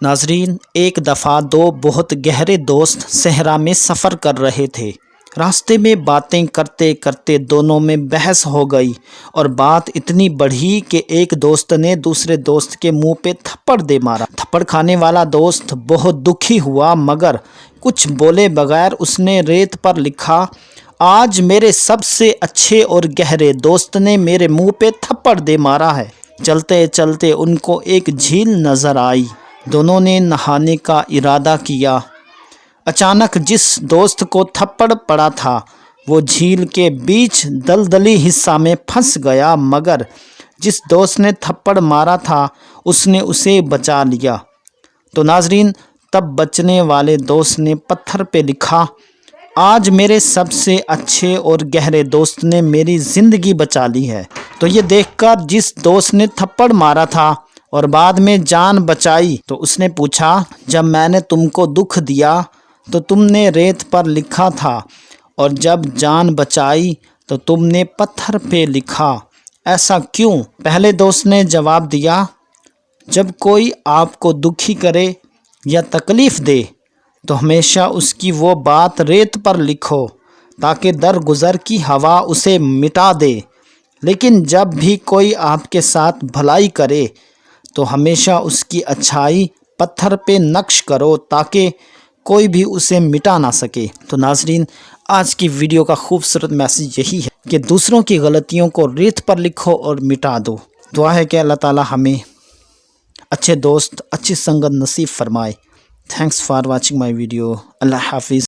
ناظرین، ایک دفعہ دو بہت گہرے دوست صحرا میں سفر کر رہے تھے۔ راستے میں باتیں کرتے کرتے دونوں میں بحث ہو گئی اور بات اتنی بڑھی کہ ایک دوست نے دوسرے دوست کے منہ پہ تھپڑ دے مارا۔ تھپڑ کھانے والا دوست بہت دکھی ہوا مگر کچھ بولے بغیر اس نے ریت پر لکھا، آج میرے سب سے اچھے اور گہرے دوست نے میرے منہ پہ تھپڑ دے مارا ہے۔ چلتے چلتے ان کو ایک جھیل نظر آئی۔ دونوں نے نہانے کا ارادہ کیا۔ اچانک جس دوست کو تھپڑ پڑا تھا وہ جھیل کے بیچ دلدلی حصہ میں پھنس گیا مگر جس دوست نے تھپڑ مارا تھا اس نے اسے بچا لیا۔ تو ناظرین، تب بچنے والے دوست نے پتھر پہ لکھا، آج میرے سب سے اچھے اور گہرے دوست نے میری زندگی بچا لی ہے۔ تو یہ دیکھ کر جس دوست نے تھپڑ مارا تھا اور بعد میں جان بچائی تو اس نے پوچھا، جب میں نے تم کو دکھ دیا تو تم نے ریت پر لکھا تھا اور جب جان بچائی تو تم نے پتھر پہ لکھا، ایسا کیوں؟ پہلے دوست نے جواب دیا، جب کوئی آپ کو دکھی کرے یا تکلیف دے تو ہمیشہ اس کی وہ بات ریت پر لکھو تاکہ درگزر کی ہوا اسے مٹا دے، لیکن جب بھی کوئی آپ کے ساتھ بھلائی کرے تو ہمیشہ اس کی اچھائی پتھر پہ نقش کرو تاکہ کوئی بھی اسے مٹا نہ سکے۔ تو ناظرین، آج کی ویڈیو کا خوبصورت میسج یہی ہے کہ دوسروں کی غلطیوں کو ریت پر لکھو اور مٹا دو۔ دعا ہے کہ اللہ تعالی ہمیں اچھے دوست، اچھی سنگت نصیب فرمائے۔ Thanks for watching my video. اللہ حافظ۔